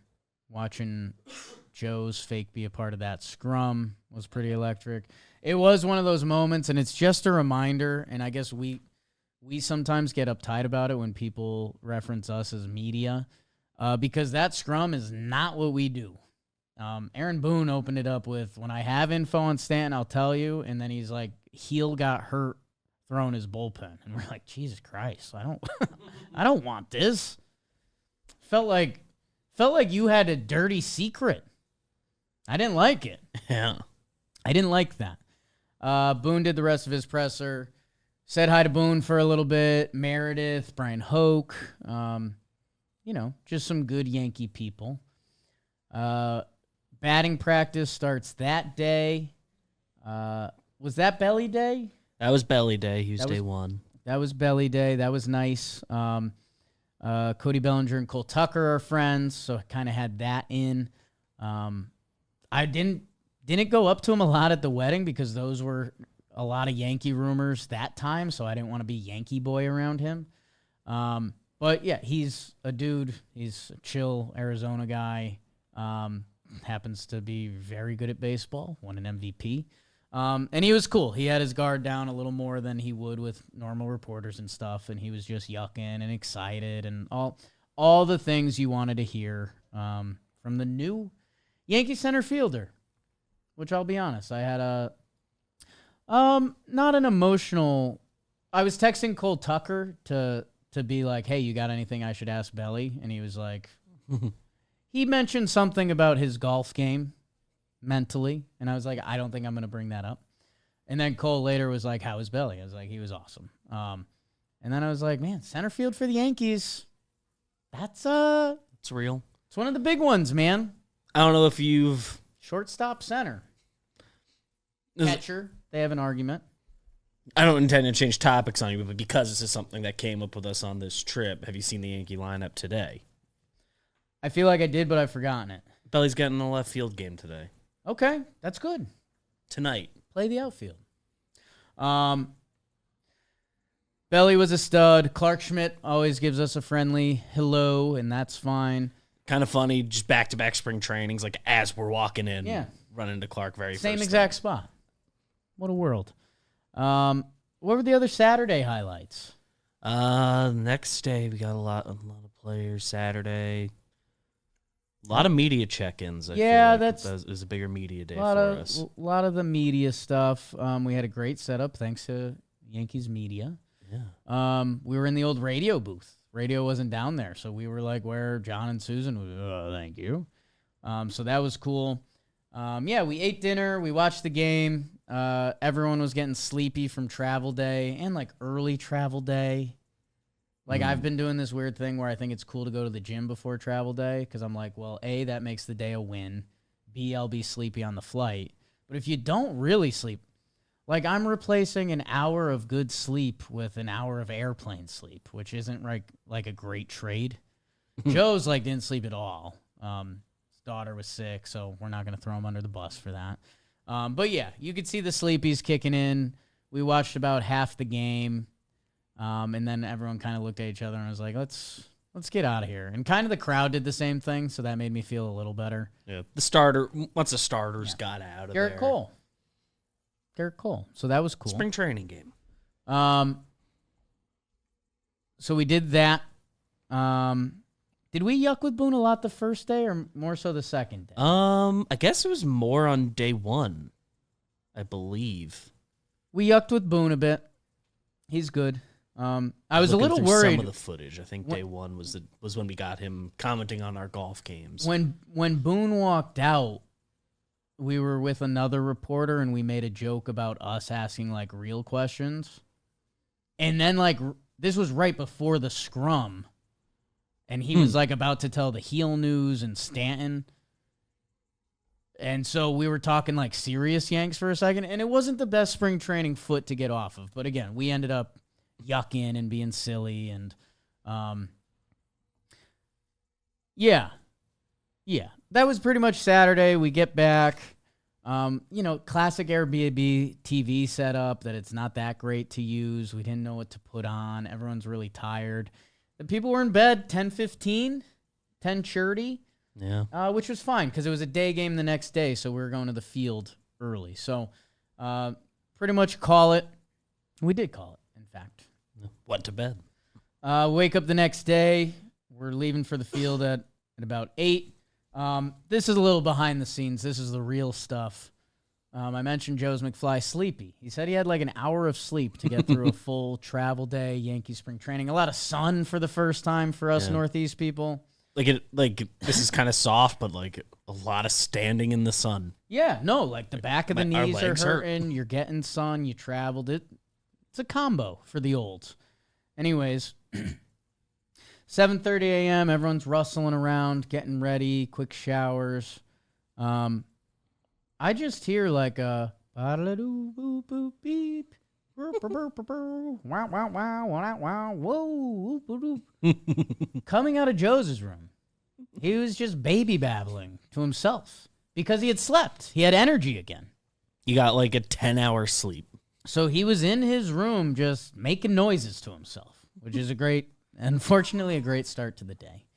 Joe's fake be a part of that scrum. Was pretty electric. It was one of those moments, and it's just a reminder, and I guess we sometimes get uptight about it when people reference us as media, because that scrum is not what we do. Aaron Boone opened it up with, when I have info on Stanton, I'll tell you. And then he's like, heel got hurt throwing his bullpen. And we're like, Jesus Christ, I don't want this. Felt like you had a dirty secret. I didn't like it. Yeah. I didn't like that. Boone did the rest of his presser. Said hi to Boone for a little bit. Meredith, Brian Hoke. Just some good Yankee people. Batting practice starts that day. Was that Belly Day? That was Belly Day. He was day one. That was Belly Day. That was nice. Cody Bellinger and Cole Tucker are friends, so I kind of had that in. I didn't go up to him a lot at the wedding because those were a lot of Yankee rumors that time, so I didn't want to be Yankee boy around him. But yeah, he's a dude. He's a chill Arizona guy. Happens to be very good at baseball, won an MVP. And he was cool. He had his guard down a little more than he would with normal reporters and stuff, and he was just yucking and excited and all the things you wanted to hear from the new Yankee center fielder, which I'll be honest, I had not an emotional. I was texting Cole Tucker to be like, hey, you got anything I should ask Belly? And he was like, he mentioned something about his golf game mentally. And I was like, I don't think I'm going to bring that up. And then Cole later was like, how was Belly? I was like, he was awesome. And then I was like, man, center field for the Yankees. It's real. It's one of the big ones, man. I don't know if you've... Shortstop, center. Catcher, they have an argument. I don't intend to change topics on you, but because this is something that came up with us on this trip, have you seen the Yankee lineup today? I feel like I did, but I've forgotten it. Belly's getting a left field game today. Okay, that's good. Tonight. Play the outfield. Belly was a stud. Clark Schmidt always gives us a friendly hello, and that's fine. Kind of funny, just back-to-back spring trainings, like as we're walking in, Yeah. run into Clark Same exact spot. What a world. What were the other Saturday highlights? Next day we got a lot of players. Saturday, a lot of media check-ins. I feel like that was a bigger media day for us. A lot of the media stuff. We had a great setup thanks to Yankees media. Yeah. We were in the old radio booth. Radio wasn't down there, so we were like where John and Susan was. Oh, thank you. So that was cool. We ate dinner. We watched the game. Everyone was getting sleepy from travel day and like early travel day. Like I've been doing this weird thing where I think it's cool to go to the gym before travel day because I'm like, well, A, that makes the day a win. B, I'll be sleepy on the flight. But if you don't really sleep, like I'm replacing an hour of good sleep with an hour of airplane sleep, which isn't like a great trade. Joe's like didn't sleep at all. His daughter was sick, so we're not going to throw him under the bus for that. But yeah, you could see the sleepies kicking in. We watched about half the game. And then everyone kind of looked at each other and was like, let's get out of here. And kind of the crowd did the same thing, so that made me feel a little better. Yeah. Once the starters got out of Garrett there. Garrett Cole. So that was cool. Spring training game. So we did that. Did we yuck with Boone a lot the first day or more so the second day? I guess it was more on day one, I believe. We yucked with Boone a bit. He's good. I was a little worried. Some of the footage. I think day one was when we got him commenting on our golf games. When Boone walked out, we were with another reporter and we made a joke about us asking like real questions. And then like this was right before the scrum. And he was like about to tell the heel news and Stanton. And so we were talking like serious Yanks for a second, and it wasn't the best spring training foot to get off of. But again, we ended up yucking and being silly, and that was pretty much Saturday. We get back, classic Airbnb TV setup that it's not that great to use. We didn't know what to put on. Everyone's really tired. The people were in bed 10:15, 10:30. Yeah. Which was fine because it was a day game the next day, so we were going to the field early. So pretty much call it. We did call it, in fact. Went to bed. Wake up the next day. We're leaving for the field at about 8. This is a little behind the scenes. This is the real stuff. I mentioned Joe's McFly sleepy. He said he had like an hour of sleep to get through a full travel day, Yankees spring training. A lot of sun for the first time for us Northeast people. This is kind of soft, but like a lot of standing in the sun. Yeah, no, like the back of the knees are legs hurting. You're getting sun. You traveled it. It's a combo for the olds. Anyways, 7:30 a.m. Everyone's rustling around, getting ready, quick showers. I just hear like a beep. Coming out of Joe's room. He was just baby babbling to himself because he had slept. He had energy again. You got like a 10-hour sleep. So he was in his room just making noises to himself, which is unfortunately a great start to the day.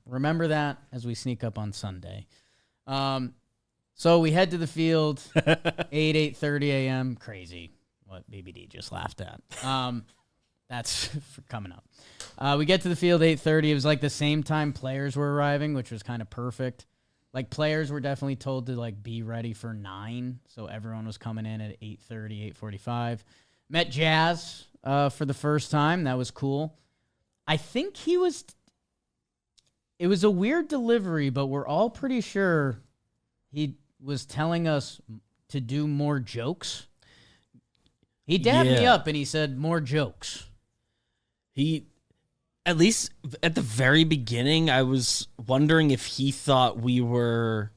Remember that as we sneak up on Sunday. So we head to the field, 8:30 a.m. Crazy. What BBD just laughed at. That's for coming up. We get to the field 8:30. It was like the same time players were arriving, which was kind of perfect. Like players were definitely told to like be ready for 9, so everyone was coming in at 8:30, 8:45. Met Jazz for the first time. That was cool. I think it was a weird delivery, but we're all pretty sure he was telling us to do more jokes. He dabbed me up and he said more jokes. At least at the very beginning, I was wondering if he thought we were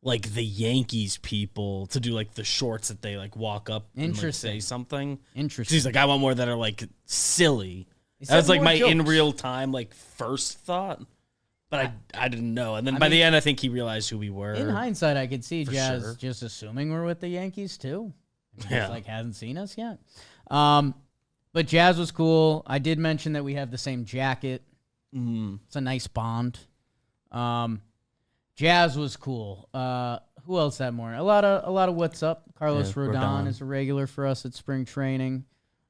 like the Yankees people to do like the shorts that they like walk up and like, say something. Interesting. He's like, I want more that are like silly. That was like my jokes. In real time like first thought. But I didn't know. And then by the end, I think he realized who we were. In hindsight, I could see Jazz just assuming we're with the Yankees, too. He just, like, hasn't seen us yet. But Jazz was cool. I did mention that we have the same jacket. It's a nice bond. Jazz was cool. Who else that morning? A lot of what's up. Carlos Rodon is a regular for us at spring training.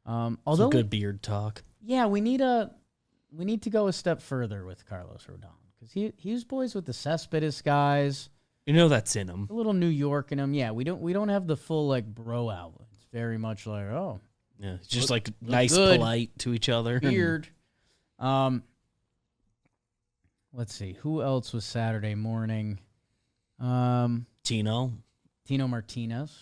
Although some good beard talk. Yeah, we need to go a step further with Carlos Rodon because he was boys with the Cespedes guys. You know that's in him. A little New York in him. Yeah, we don't have the full like bro out. It's very much like yeah, it's just like nice, good, polite to each other. Weird. Let's see. Who else was Saturday morning? Tino Martinez.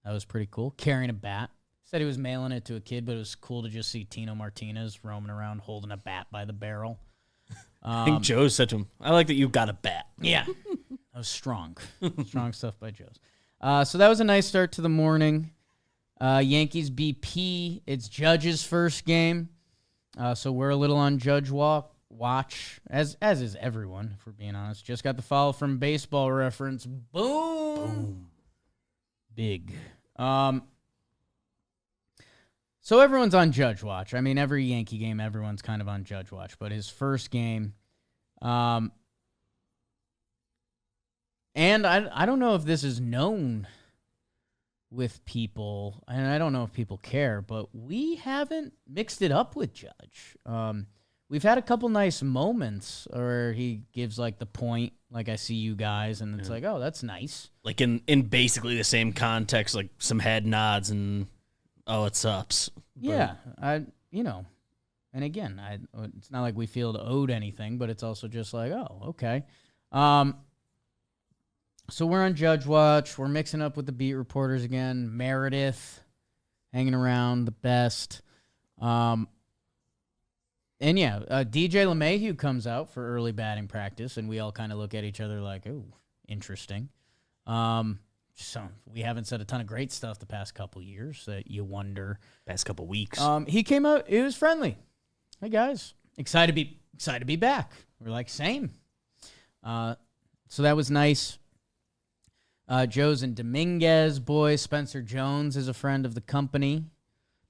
That was pretty cool. Carrying a bat. Said he was mailing it to a kid, but it was cool to just see Tino Martinez roaming around holding a bat by the barrel. I think Joe said to him, I like that you got a bat. Yeah. That was strong. Strong stuff by Joe's. So that was a nice start to the morning. Yankees BP. It's Judge's first game. So we're a little on Judge watch, as is everyone, if we're being honest. Just got the follow from Baseball Reference. Boom. Big. So everyone's on Judge watch. I mean, every Yankee game, everyone's kind of on Judge watch. But his first game, and I don't know if this is known with people, and I don't know if people care, but we haven't mixed it up with Judge. We've had a couple nice moments where he gives like the point, like I see you guys, and it's like, oh, that's nice. Like in basically the same context, like some head nods and it's ups. Yeah, and again, it's not like we feel owed anything, but it's also just like, oh, okay. So we're on Judge watch. We're mixing up with the beat reporters again. Meredith hanging around, the best. And yeah, DJ LeMahieu comes out for early batting practice, and we all kind of look at each other like, oh, interesting. So we haven't said a ton of great stuff the past couple years that you wonder. Past couple weeks. He came out. It was friendly. Hey guys, excited to be back. We're like same. So that was nice. Joe's and Dominguez boy Spencer Jones is a friend of the company,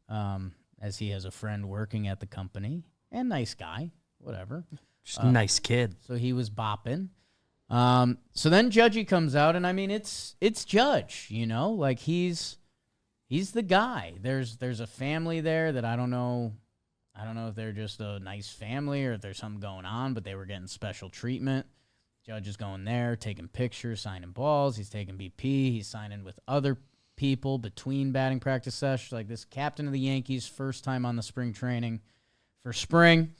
as he has a friend working at the company and nice guy. Whatever. Just a nice kid. So he was bopping. So then Judgy comes out, and I mean it's Judge, like he's the guy. There's a family there that I don't know if they're just a nice family or if there's something going on, but they were getting special treatment. Judge is going there, taking pictures, signing balls. He's taking BP. He's signing with other people between batting practice sessions. Like this captain of the Yankees, first time on the spring training for spring.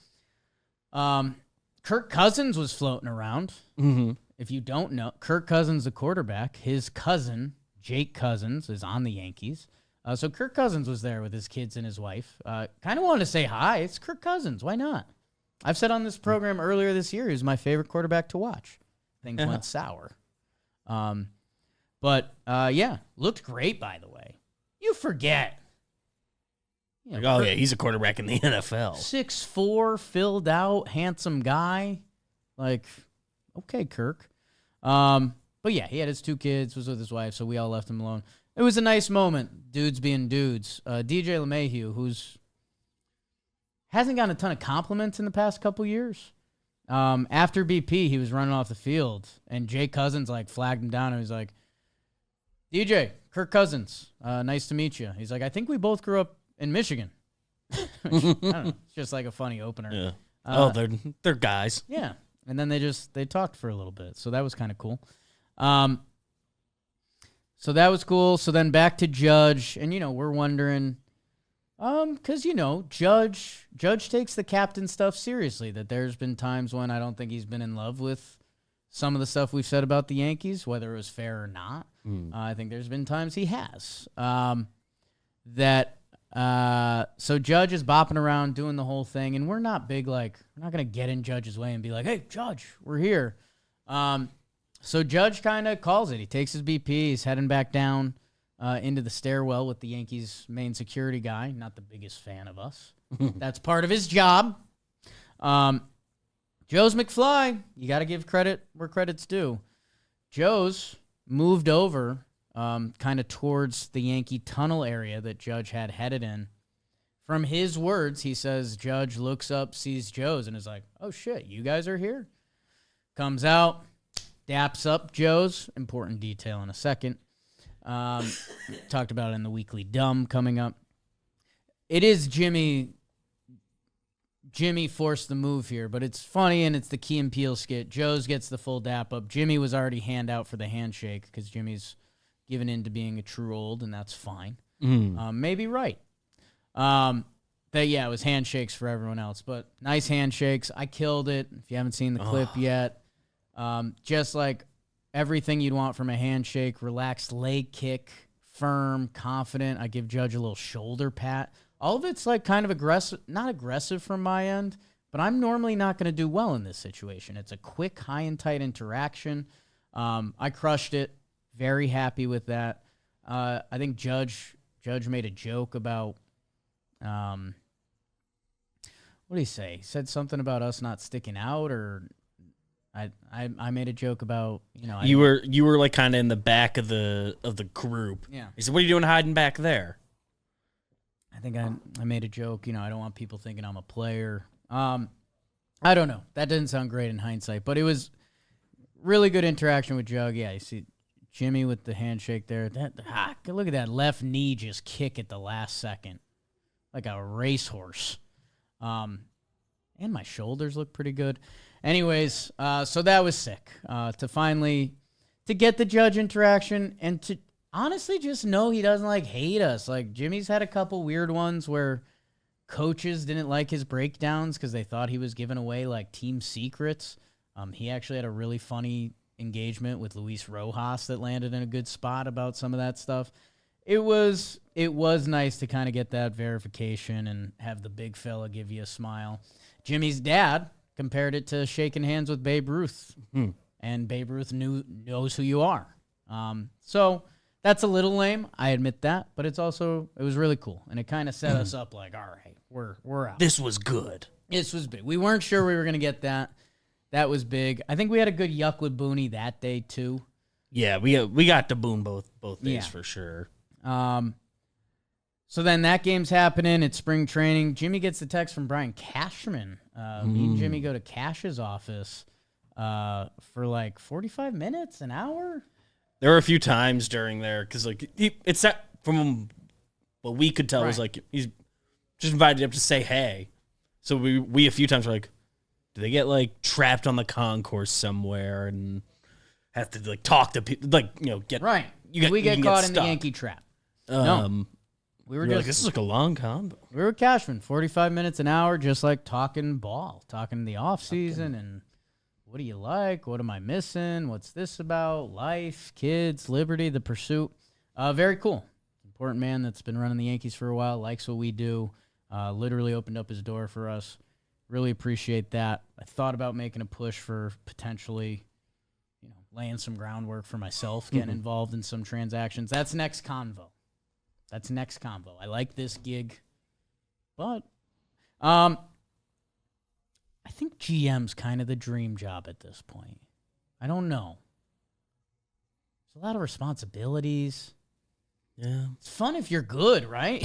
Kirk Cousins was floating around. Mm-hmm. If you don't know, Kirk Cousins, the quarterback, his cousin, Jake Cousins, is on the Yankees. So Kirk Cousins was there with his kids and his wife. Kind of wanted to say hi. It's Kirk Cousins. Why not? I've said on this program earlier this year, he was my favorite quarterback to watch. Things went sour. But yeah, looked great, by the way. You forget. Yeah, he's a quarterback in the NFL. 6'4", filled out, handsome guy. Like, okay, Kirk. But yeah, he had his two kids, was with his wife, so we all left him alone. It was a nice moment, dudes being dudes. DJ LeMahieu, who's hasn't gotten a ton of compliments in the past couple years. After BP, he was running off the field, and Jake Cousins flagged him down, and he was like, DJ, Kirk Cousins, nice to meet you. He's like, I think we both grew up in Michigan. I don't know. It's just like a funny opener. Yeah. They're guys. Yeah. And then they talked for a little bit. So that was kind of cool. So that was cool. So then back to Judge, and we're wondering, because Judge takes the captain stuff seriously. That there's been times when I don't think he's been in love with some of the stuff we've said about the Yankees, whether it was fair or not. I think there's been times he has. So Judge is bopping around doing the whole thing, and we're not big we're not gonna get in Judge's way and be like, hey Judge, we're here. So Judge kind of calls it. He takes his BP. He's heading back down into the stairwell with the Yankees' main security guy. Not the biggest fan of us. That's part of his job. Joe's McFly. You got to give credit where credit's due. Joe's moved over kind of towards the Yankee tunnel area that Judge had headed in from his words, he says Judge looks up, sees Joe's, and is like, oh, shit, you guys are here. Comes out, daps up Joe's. Important detail in a second. Talked about it in the Weekly Dumb coming up. It is Jimmy forced the move here, but it's funny, and it's the Key and Peele skit. Joe's gets the full dap up. Jimmy was already hand out for the handshake because Jimmy's given in to being a true old, and that's fine. Maybe right. It was handshakes for everyone else, but nice handshakes. I killed it. If you haven't seen the clip yet, just like everything you'd want from a handshake, relaxed leg kick, firm, confident. I give Judge a little shoulder pat. All of it's like kind of aggressive, not aggressive from my end, but I'm normally not going to do well in this situation. It's a quick, high and tight interaction. I crushed it. Very happy with that. I think Judge made a joke about, what did he say? He said something about us not sticking out, or I made a joke about, you were like kind of in the back of the group. Yeah. He said, "What are you doing hiding back there?" I think I made a joke. I don't want people thinking I'm a player. I don't know. That didn't sound great in hindsight, but it was really good interaction with Jug. Yeah, you see Jimmy with the handshake there. Look at that left knee just kick at the last second, like a racehorse. And my shoulders look pretty good. Anyways, so that was sick. To get the Judge interaction and to honestly just know he doesn't hate us. Like Jimmy's had a couple weird ones where coaches didn't like his breakdowns because they thought he was giving away team secrets. He actually had a really funny engagement with Luis Rojas that landed in a good spot about some of that stuff. It was nice to kind of get that verification and have the big fella give you a smile. Jimmy's dad compared it to shaking hands with Babe Ruth, and Babe Ruth knows who you are. So that's a little lame, I admit that, but it was really cool, and it kind of set us up all right, we're out. This was good. This was big. We weren't sure we were going to get that. That was big. I think we had a good yuck with Booney that day too. Yeah, we got to boon both days for sure. So then that game's happening. It's spring training. Jimmy gets the text from Brian Cashman. Me and Jimmy go to Cash's office for 45 minutes, an hour. There were a few times during there because it's that from what we could tell was he's just invited up to say hey. So we a few times were like, do they get trapped on the concourse somewhere and have to talk to people get right? We get caught in the Yankee trap. No, we were just this is a long combo. We were Cashman, 45 minutes an hour, just talking ball, talking the off season and what do you like? What am I missing? What's this about? Life, kids, liberty, the pursuit. Very cool. Important man that's been running the Yankees for a while, likes what we do. Literally opened up his door for us. Really appreciate that. I thought about making a push for potentially, laying some groundwork for myself, getting involved in some transactions. That's next convo. I like this gig, but I think GM's kind of the dream job at this point. I don't know. There's a lot of responsibilities. Yeah, it's fun if you're good, right?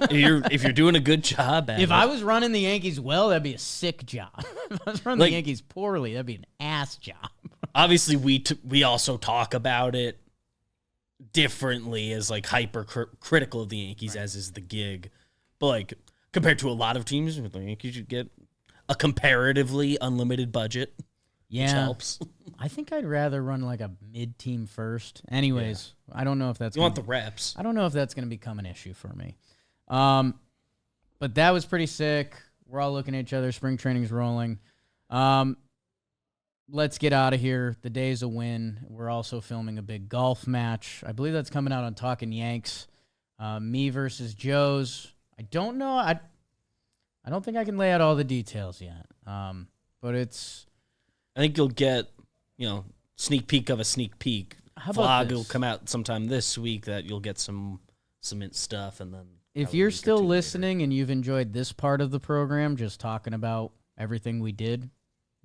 if you're doing a good job at it. If I was running the Yankees well, that'd be a sick job. If I was running the Yankees poorly, that'd be an ass job. Obviously, we also talk about it differently as hyper critical of the Yankees as is the gig, but compared to a lot of teams, with the Yankees, you get a comparatively unlimited budget. Yeah, which helps. I think I'd rather run a mid-team first. Anyways, I don't know if that's... You want the reps. I don't know if that's going to become an issue for me. But that was pretty sick. We're all looking at each other. Spring training's rolling. Let's get out of here. The day's a win. We're also filming a big golf match. I believe that's coming out on Talkin Yanks. Me versus Joe's. I don't know. I don't think I can lay out all the details yet. But it's... I think you'll get, sneak peek of a sneak peek. How about Vlog will come out sometime this week that you'll get some stuff, and then if you're still listening and you've enjoyed this part of the program, just talking about everything we did,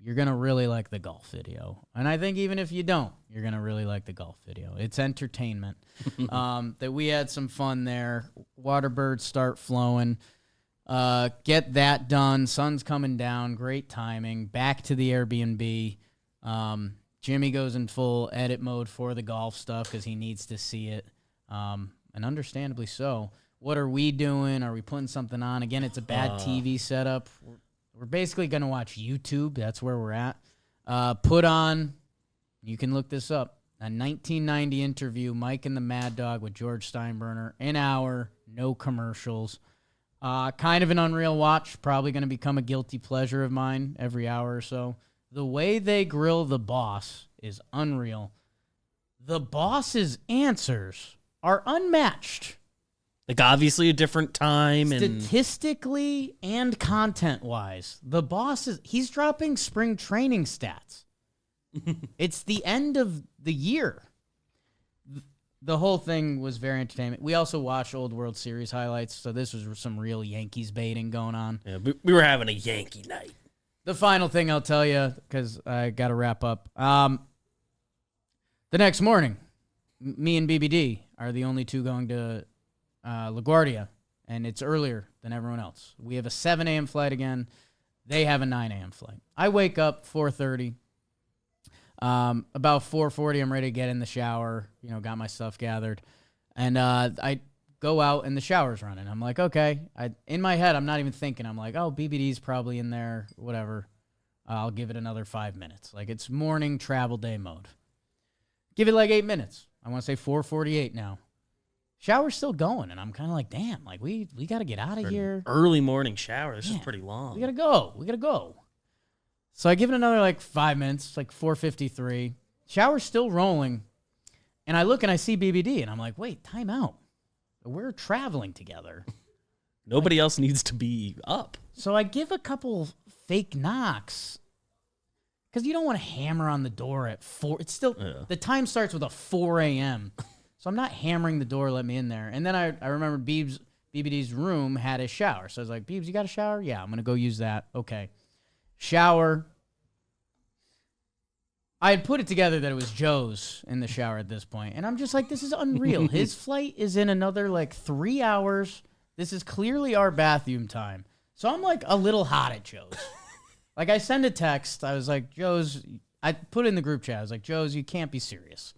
you're gonna really like the golf video. And I think even if you don't, you're gonna really like the golf video. It's entertainment. That we had some fun there. Waterbirds start flowing. Get that done. Sun's coming down. Great timing. Back to the Airbnb. Jimmy goes in full edit mode for the golf stuff because he needs to see it, and understandably so. What are we doing? Are we putting something on? Again, it's a bad TV setup. We're basically going to watch YouTube. That's where we're at. Put on, you can look this up, a 1990 interview, Mike and the Mad Dog with George Steinbrenner. An hour, no commercials. Kind of an unreal watch. Probably going to become a guilty pleasure of mine every hour or so. The way they grill the boss is unreal. The boss's answers are unmatched. Like, obviously a different time. Statistically and content-wise, the boss he's dropping spring training stats. It's the end of the year. The whole thing was very entertaining. We also watched old World Series highlights, so this was some real Yankees baiting going on. Yeah, we were having a Yankee night. The final thing I'll tell you, because I got to wrap up. The next morning, me and BBD are the only two going to LaGuardia, and it's earlier than everyone else. We have a 7 a.m. flight again. They have a 9 a.m. flight. I wake up 4:30. About 4:40, I'm ready to get in the shower. Got my stuff gathered, and I go out and the shower's running. I'm like, okay. In my head, I'm not even thinking. I'm like, oh, BBD's probably in there. Whatever. I'll give it another 5 minutes. Like, it's morning travel day mode. Give it like 8 minutes. I want to say 4:48 now. Shower's still going, and I'm kind of like, damn, like we got to get out of here. Early morning shower. This is pretty long. We got to go. So I give it another like 5 minutes, like 4:53. Shower's still rolling, and I look and I see BBD, and I'm like, wait, time out. We're traveling together. Nobody else needs to be up. So I give a couple fake knocks because you don't want to hammer on the door at 4. It's still, the time starts with a 4 a.m., so I'm not hammering the door, let me in there. And then I remember BBD's room had a shower. So I was like, Beebs, you got a shower? Yeah, I'm going to go use that. Okay. Shower. I had put it together that it was Joe's in the shower at this point, and I'm just like, this is unreal. His flight is in another like 3 hours. This is clearly our bathroom time. So I'm like a little hot at Joe's. Like, I send a text. I was like, Joe's, I put it in the group chat. I was like, Joe's, you can't be serious.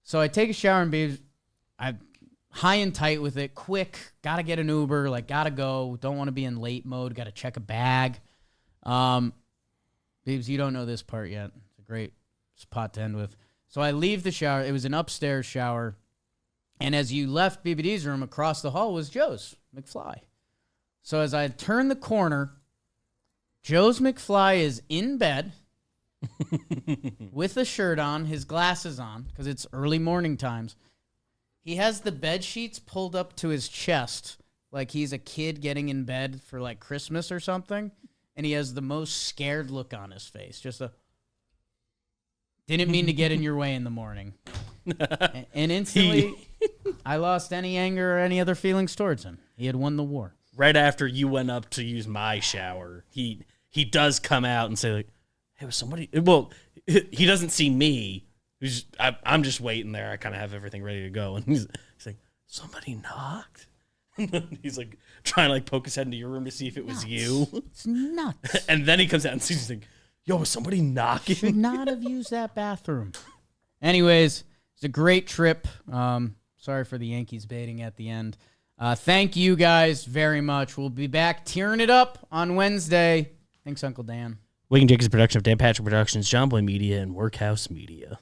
So I take a shower and I'm high and tight with it, quick, got to get an Uber, like, got to go, don't want to be in late mode, got to check a bag. Beebs, you don't know this part yet. It's a great spot to end with. So I leave the shower. It was an upstairs shower. And as you left BBD's room, across the hall was Joe's McFly. So as I turn the corner, Joe's McFly is in bed with a shirt on, his glasses on, because it's early morning times. He has the bed sheets pulled up to his chest like he's a kid getting in bed for like Christmas or something. And he has the most scared look on his face. Just didn't mean to get in your way in the morning. And instantly, I lost any anger or any other feelings towards him. He had won the war. Right after you went up to use my shower, he does come out and say, like, hey, was somebody... Well, he doesn't see me. I'm just waiting there. I kind of have everything ready to go. And he's like, somebody knocked? He's like trying to like poke his head into your room to see if it was you. It's nuts. And then he comes out and sees, he's like, yo, was somebody knocking? Should not have used that bathroom. Anyways, it's a great trip. Sorry for the Yankees baiting at the end. Thank you guys very much. We'll be back tearing it up on Wednesday. Thanks, Uncle Dan. Talkin Jake is a production of Dan Patrick Productions, John Boy Media, and Workhouse Media.